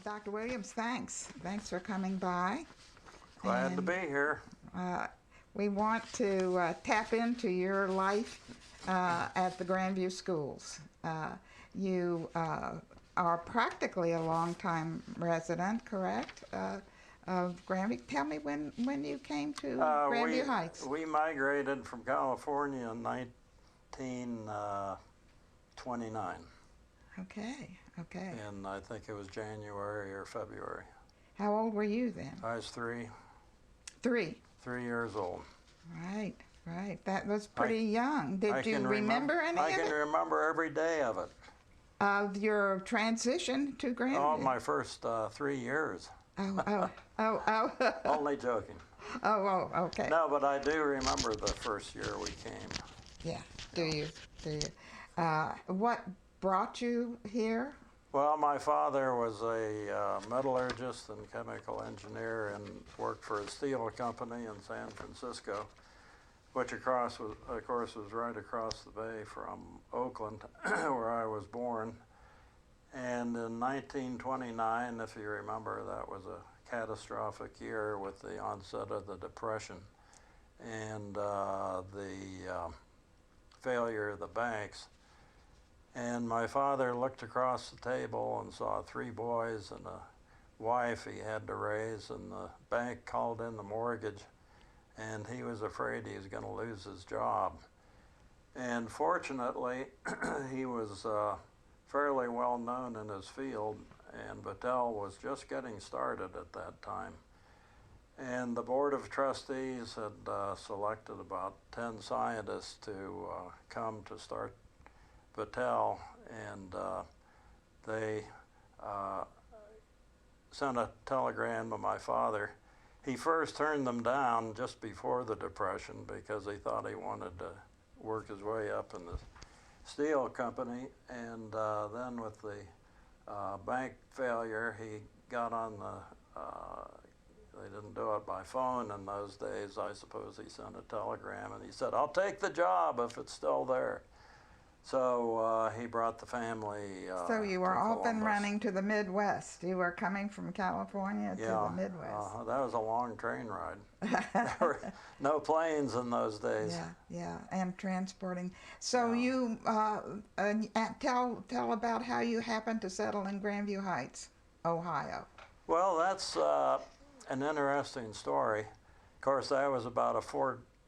Dr. Williams, thanks. Thanks for coming by. Glad to be here. We want to tap into your life at the Grandview schools. You are practically a longtime resident, correct, of Grandview. Tell me when you came to Grandview Heights. We migrated from California in 1929. Okay. And I think it was January or February. How old were you then? I was 3. 3. 3 years old. Right. That was pretty young. Did you remember any of it? I can remember every day of it. Of your transition to Grandview? Oh, my first 3 years. Oh. Only joking. Oh, okay. No, but I do remember the first year we came. Yeah, do you? What brought you here? Well, my father was a metallurgist and chemical engineer and worked for a steel company in San Francisco, which of course was right across the bay from Oakland, where I was born. And in 1929, if you remember, that was a catastrophic year with the onset of the Depression and the failure of the banks. And my father looked across the table and saw 3 boys and a wife he had to raise, and the bank called in the mortgage, and he was afraid he was going to lose his job. And fortunately, he was fairly well known in his field, and Battelle was just getting started at that time. And the Board of Trustees had selected about 10 scientists to come to start Battelle, and they sent a telegram to my father. He first turned them down just before the Depression because he thought he wanted to work his way up in the steel company, and then with the bank failure, he got on the, they didn't do it by phone in those days. I suppose he sent a telegram, and he said, "I'll take the job if it's still there." So he brought the family So you were to often Columbus. Running to the Midwest. You were coming from California to the Midwest. That was a long train ride. There were no planes in those days. Yeah, and transporting. So you tell about how you happened to settle in Grandview Heights, Ohio. Well, that's an interesting story. Of course, that was about a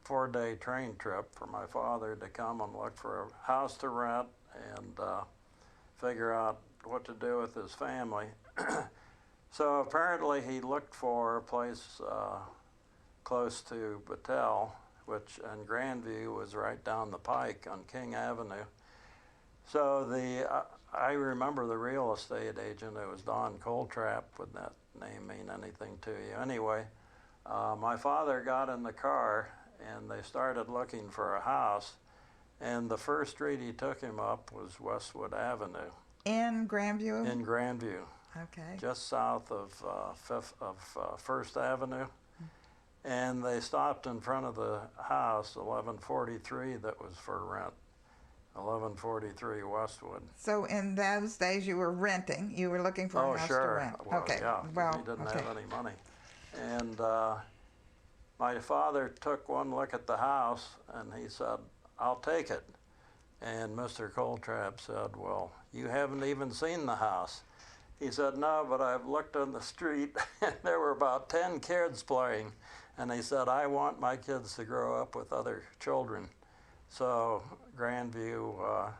four-day train trip for my father to come and look for a house to rent and figure out what to do with his family. So apparently he looked for a place close to Battelle, and Grandview was right down the pike on King Avenue. So I remember the real estate agent. It was Don Coltrap. Would that name mean anything to you? Anyway, my father got in the car and they started looking for a house, and the first street he took him up was Westwood Avenue. In Grandview? In Grandview. Okay. Just south of First Avenue. And they stopped in front of the house, 1143, that was for rent. 1143 Westwood. So in those days you were renting. You were looking for a house to rent. Well, okay. Yeah, well, he didn't have any money. And my father took one look at the house and he said, "I'll take it." And Mr. Coltrap said, "Well, you haven't even seen the house." He said, "No, but I've looked on the street and there were about 10 kids playing." And he said, "I want my kids to grow up with other children." So Grandview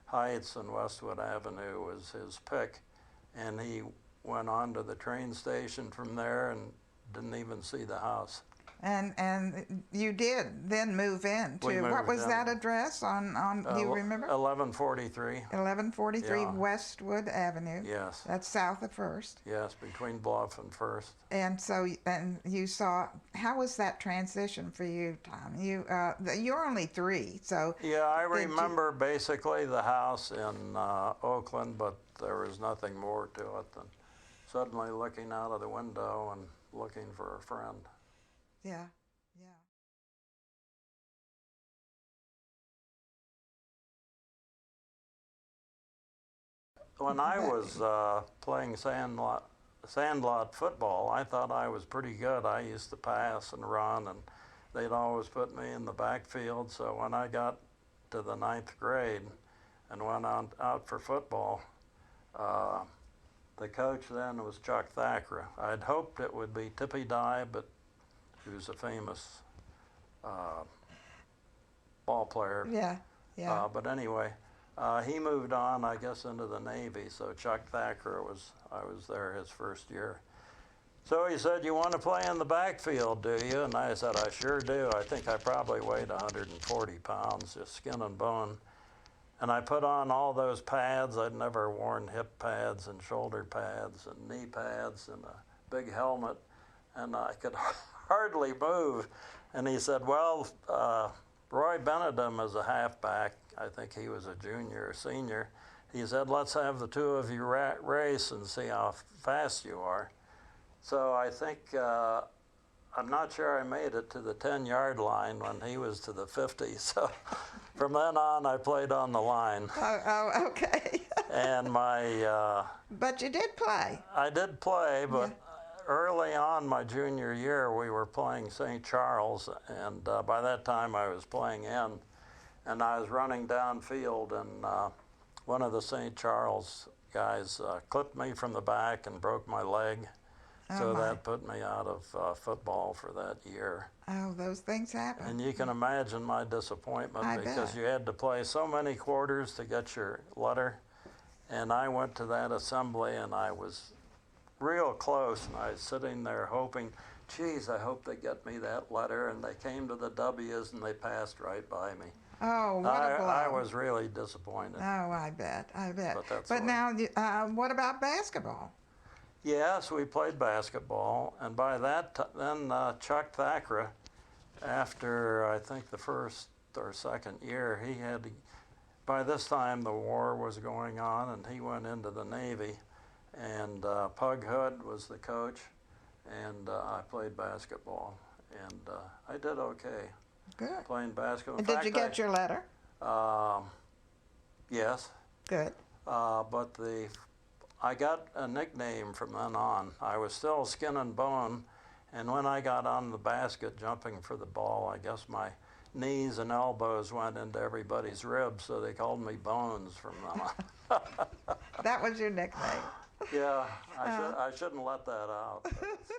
Heights and Westwood Avenue was his pick. And he went on to the train station from there and didn't even see the house. And you did then move in to, what was that address on do you remember? 1143. 1143 Westwood Avenue. Yes. That's south of First. Yes, between Bluff and First. And so, and you saw, how was that transition for you, Tom? You're only 3, so. Yeah, I remember basically the house in Oakland, but there was nothing more to it than suddenly looking out of the window and looking for a friend. Yeah. When I was playing sandlot football, I thought I was pretty good. I used to pass and run, and they'd always put me in the backfield. So when I got to the 9th grade and went on out for football, the coach then was Chuck Thacker. I'd hoped it would be Tippy Dye, but he was a famous ball player. Yeah, yeah. But anyway, he moved on, I guess, into the Navy. So Chuck Thacker I was there his first year. So he said, "You want to play in the backfield, do you?" And I said, "I sure do." I think I probably weighed 140 pounds, just skin and bone. And I put on all those pads. I'd never worn hip pads and shoulder pads and knee pads and a big helmet, and I could hardly move. And he said, "Well, Roy Benedum is a halfback. I think he was a junior or senior." He said, "Let's have the two of you race and see how fast you are." So I think, I'm not sure I made it to the 10-yard line when he was to the 50. So from then on, I played on the line. Oh, okay. And But you did play. I did play, but early on my junior year, we were playing St. Charles, and by that time I was playing end, and I was running downfield, and one of the St. Charles guys clipped me from the back and broke my leg. So that put me out of football for that year. Oh, those things happen. And you can imagine my disappointment because you had to play so many quarters to get your letter. And I went to that assembly and I was real close, and I was sitting there hoping, geez, I hope they get me that letter. And they came to the W's and they passed right by me. Oh, what a blow. I was really disappointed. Oh, I bet. But now, what about basketball? Yes, we played basketball, and by that then Chuck Thacker, after I think the first or second year, he had to, by this time the war was going on, and he went into the Navy, and Pug Hood was the coach, and I played basketball, and I did okay. Good. Playing basketball. And did you get your letter? Yes. Good. But I got a nickname from then on. I was still skin and bone, and when I got on the basket jumping for the ball, I guess my knees and elbows went into everybody's ribs, so they called me Bones from then on. That was your nickname. Yeah, I shouldn't let that out, but it's true.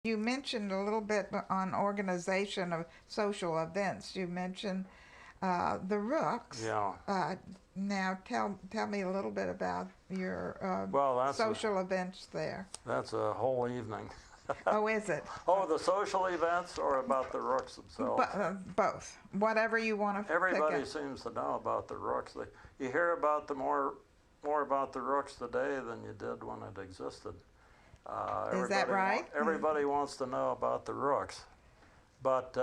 You mentioned a little bit on organization of social events. You mentioned the Rooks. Yeah. Now tell me a little bit about your social events there. That's a whole evening. Oh, is it? Oh, the social events or about the Rooks themselves? Both. Whatever you want to Everybody seems to know about the Rooks. You hear about more about the Rooks today than you did when it existed. Is that right? Everybody wants to know about the Rooks. But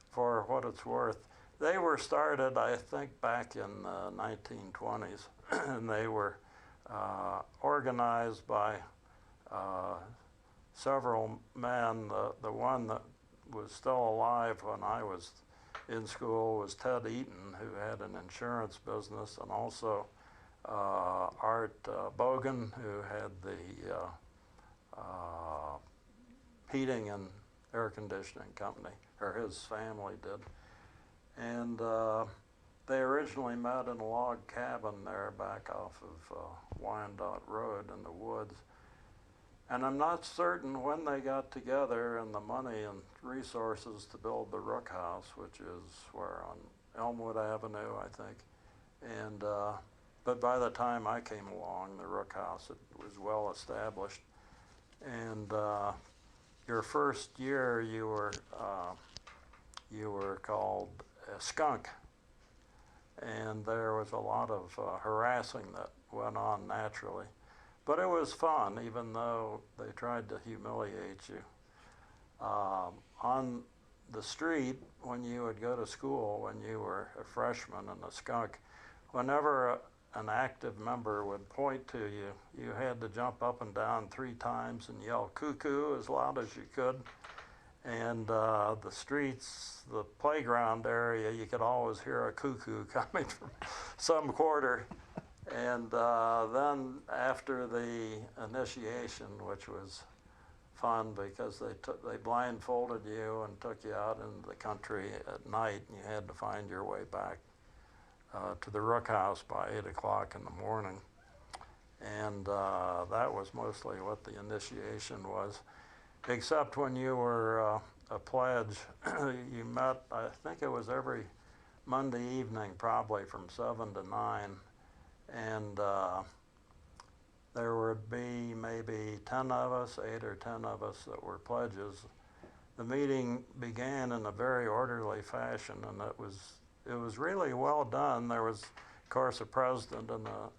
for what it's worth, they were started, I think, back in the 1920s. And they were organized by several men. The one that was still alive when I was in school was Ted Eaton, who had an insurance business, and also Art Bogan, who had the heating and air conditioning company, or his family did. And they originally met in a log cabin there back off of Wyandotte Road in the woods. And I'm not certain when they got together and the money and resources to build the Rook House, which is where on Elmwood Avenue, I think. And but by the time I came along, the Rook House, it was well established. And your first year, you were called a skunk, and there was a lot of harassing that went on naturally. But it was fun, even though they tried to humiliate you. On the street, when you would go to school, when you were a freshman and a skunk, whenever an active member would point to you, you had to jump up and down 3 times and yell cuckoo as loud as you could. And the streets, the playground area, you could always hear a cuckoo coming from some quarter. And then after the initiation, which was fun because they blindfolded you and took you out into the country at night, and you had to find your way back to the Rook House by 8 o'clock in the morning. And that was mostly what the initiation was, except when you were a pledge. You met, I think it was every Monday evening, probably from 7 to 9, and there would be maybe 10 of us, 8 or 10 of us that were pledges. The meeting began in a very orderly fashion, and it was really well done. There was, of course, a president and a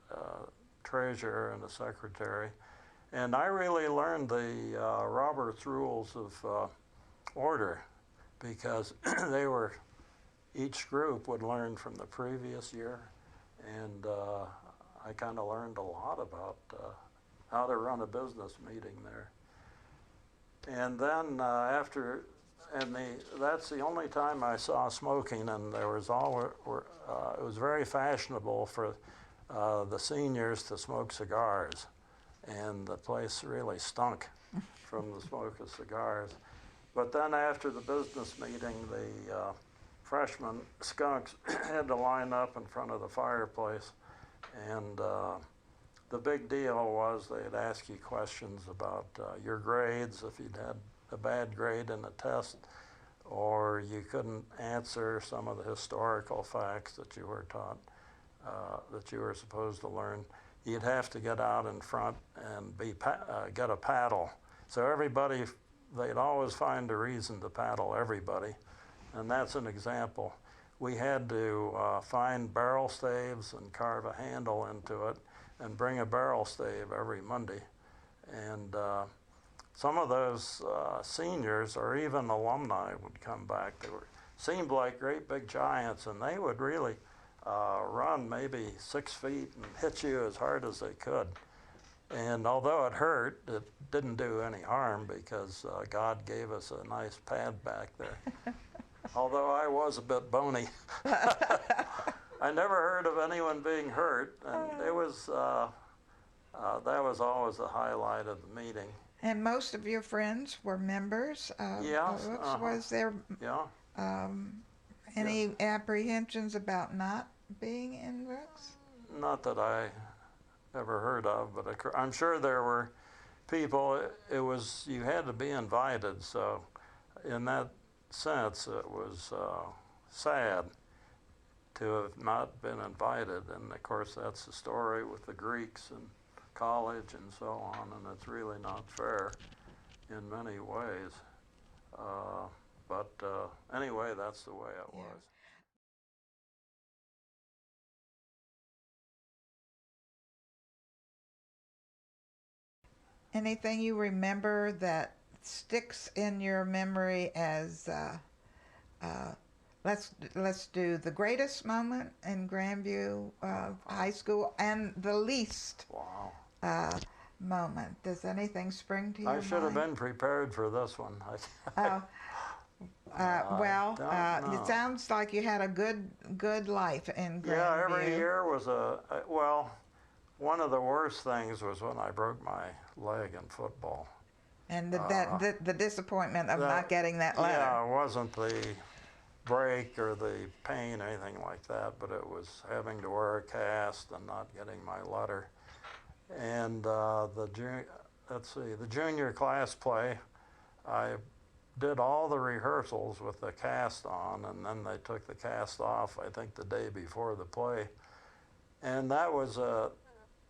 treasurer and a secretary. And I really learned the Robert's Rules of Order, because each group would learn from the previous year, and I kind of learned a lot about how to run a business meeting there. And then that's the only time I saw smoking, and there was it was very fashionable for the seniors to smoke cigars, and the place really stunk from the smoke of cigars. But then after the business meeting, the freshman skunks had to line up in front of the fireplace, and the big deal was they'd ask you questions about your grades, if you'd had a bad grade in a test, or you couldn't answer some of the historical facts that you were taught, that you were supposed to learn. You'd have to get out in front and get a paddle. So everybody, they'd always find a reason to paddle everybody, and that's an example. We had to find barrel staves and carve a handle into it and bring a barrel stave every Monday. And some of those seniors or even alumni would come back. Seemed like great big giants, and they would really run maybe 6 feet and hit you as hard as they could. And although it hurt, it didn't do any harm, because God gave us a nice pad back there. Although I was a bit bony. I never heard of anyone being hurt, and it was that was always the highlight of the meeting. And most of your friends were members of Yes, Rooks. Was there any apprehensions about not being in Rooks? Not that I ever heard of, but I'm sure there were people. It was, you had to be invited, so in that sense it was sad to have not been invited. And of course that's the story with the Greeks and college and so on, and it's really not fair in many ways. But anyway, that's the way it was. Anything you remember that sticks in your memory as let's do the greatest moment in Grandview High School and the least moment? Does anything spring to your mind? I should have been prepared for this one. It sounds like you had a good life in Grandview. Yeah, every year was one of the worst things was when I broke my leg in football. And the disappointment of not getting that letter. Yeah, it wasn't the break or the pain or anything like that, but it was having to wear a cast and not getting my letter. And the junior class play, I did all the rehearsals with the cast on, and then they took the cast off, I think, the day before the play. And that was a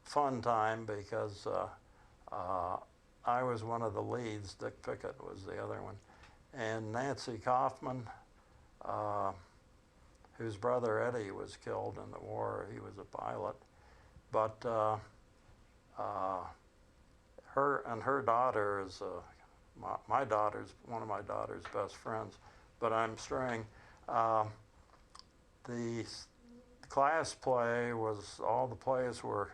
fun time because I was one of the leads. Dick Pickett was the other one. And Nancy Kaufman, whose brother Eddie was killed in the war, he was a pilot. But her daughter is one of my daughter's best friends. But I'm straying. The class play was, all the plays were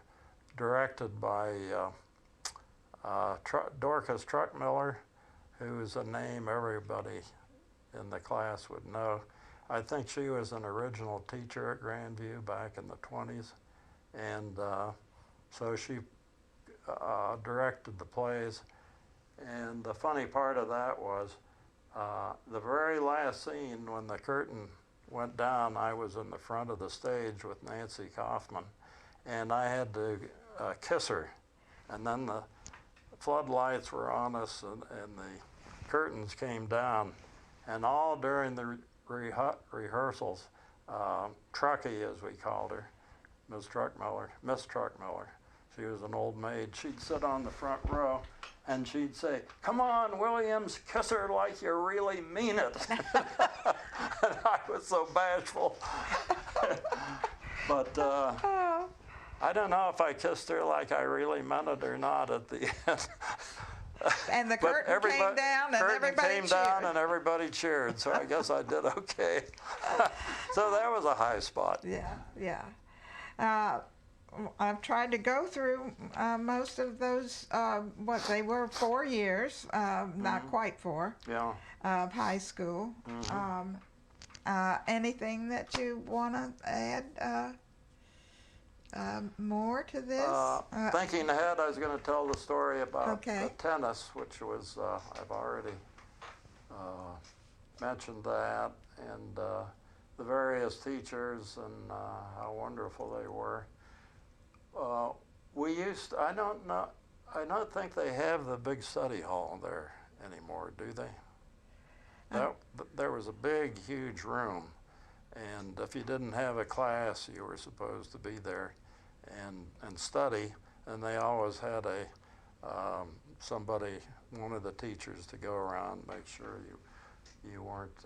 directed by Dorcas Truckmiller who's a name everybody in the class would know. I think she was an original teacher at Grandview back in the 20s, and so she directed the plays. And the funny part of that was the very last scene, when the curtain went down, I was in the front of the stage with Nancy Kaufman, and I had to kiss her. And then the floodlights were on us, and the curtains came down, and all during the rehearsals, Truckee, as we called her, Miss Truckmiller, she was an old maid, she'd sit on the front row and she'd say, "Come on, Williams, kiss her like you really mean it." And I was so bashful. But I don't know if I kissed her like I really meant it or not at the end. And the curtain came down, and everybody cheered. And everybody cheered, so I guess I did okay. So that was a high spot. Yeah. I've tried to go through most of those, what they were 4 years, not quite 4, of high school. Anything that you want to add more to this? Thinking ahead, I was going to tell the story about Okay. the tennis, which was, I've already mentioned that, and the various teachers and how wonderful they were. I don't think they have the big study hall there anymore, do they? There was a big, huge room, and if you didn't have a class, you were supposed to be there and study, and they always had one of the teachers to go around, make sure you weren't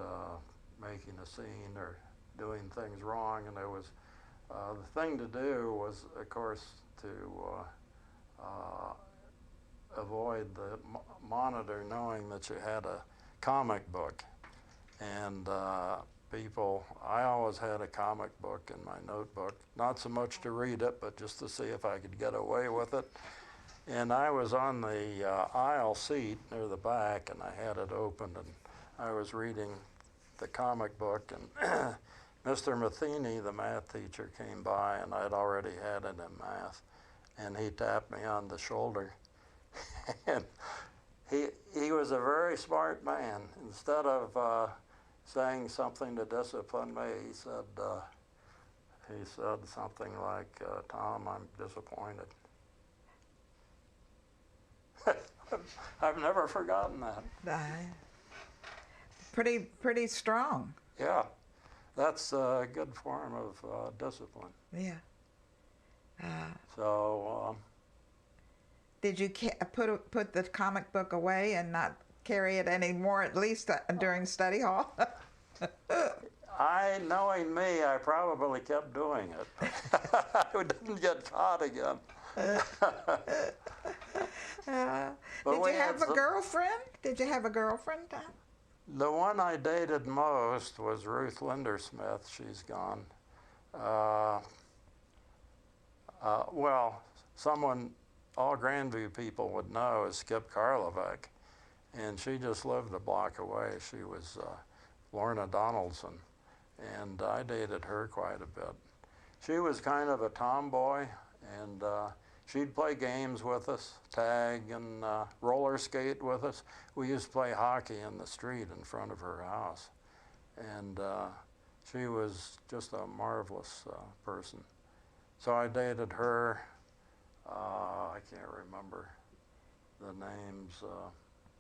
making a scene or doing things wrong. And there was the thing to do was, of course, to avoid the monitor knowing that you had a comic book. And I always had a comic book in my notebook, not so much to read it, but just to see if I could get away with it. And I was on the aisle seat near the back, and I had it open, and I was reading the comic book, and Mr. Matheny, the math teacher, came by, and I'd already had it in math, and he tapped me on the shoulder. And he was a very smart man. Instead of saying something to discipline me, he said something like, "Tom, I'm disappointed." I've never forgotten that. Pretty strong. Yeah, that's a good form of discipline. Yeah. So. Did you put the comic book away and not carry it anymore, at least during study hall? Knowing me, I probably kept doing it. I didn't get caught again. Did you have a girlfriend? Did you have a girlfriend, Tom? The one I dated most was Ruth Lindersmith. She's gone. Well, someone all Grandview people would know is Skip Karlovac, and she just lived a block away. She was Lorna Donaldson, and I dated her quite a bit. She was kind of a tomboy, and she'd play games with us, tag and roller skate with us. We used to play hockey in the street in front of her house, and she was just a marvelous person. So I dated her. I can't remember the names,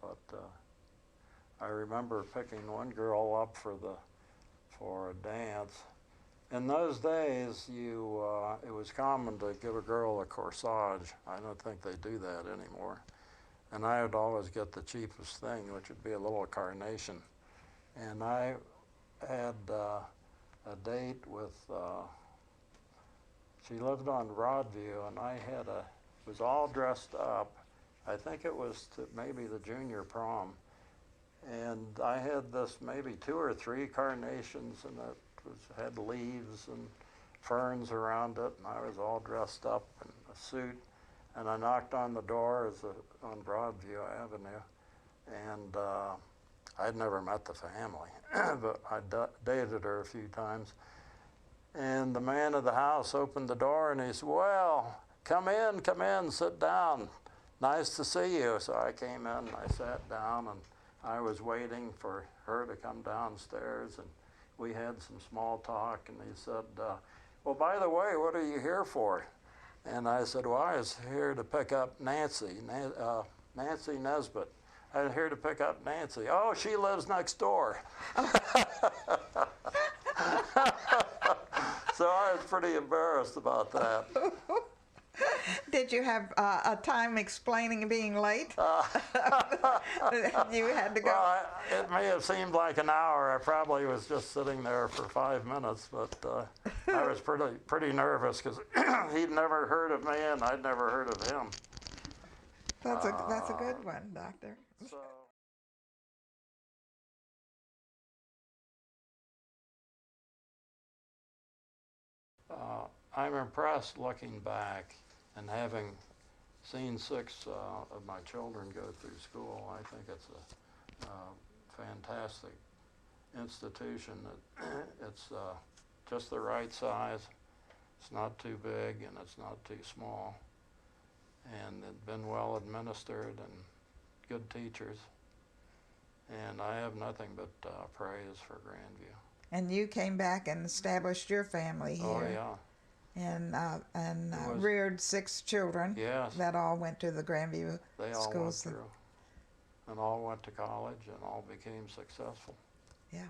but I remember picking one girl up for a dance. In those days, it was common to give a girl a corsage. I don't think they do that anymore. And I would always get the cheapest thing, which would be a little carnation. And I had a date with. She lived on Broadview, and I was all dressed up. I think it was to maybe the junior prom. And I had this maybe 2 or 3 carnations, and it had leaves and ferns around it, and I was all dressed up in a suit. And I knocked on the door on Broadview Avenue, and I'd never met the family, but I dated her a few times. And the man of the house opened the door and he said, "Well, come in, sit down. Nice to see you." So I came in and I sat down, and I was waiting for her to come downstairs, and we had some small talk, and he said, "Well, by the way, what are you here for?" And I said, "Well, I was here to pick up Nancy Nesbitt. I was here to pick up Nancy." "Oh, she lives next door." So I was pretty embarrassed about that. Did you have a time explaining being late? You had to go. Well, it may have seemed like an hour. I probably was just sitting there for 5 minutes, but I was pretty nervous because he'd never heard of me and I'd never heard of him. That's a good one, Doctor. So. I'm impressed looking back and having seen 6 of my children go through school. I think it's a fantastic institution. It's just the right size. It's not too big and it's not too small. And it's been well administered and good teachers. And I have nothing but praise for Grandview. And you came back and established your family here. Oh, yeah. And reared 6 children. Yes. That all went to the Grandview They all schools. went through and all went to college and all became successful. Yeah.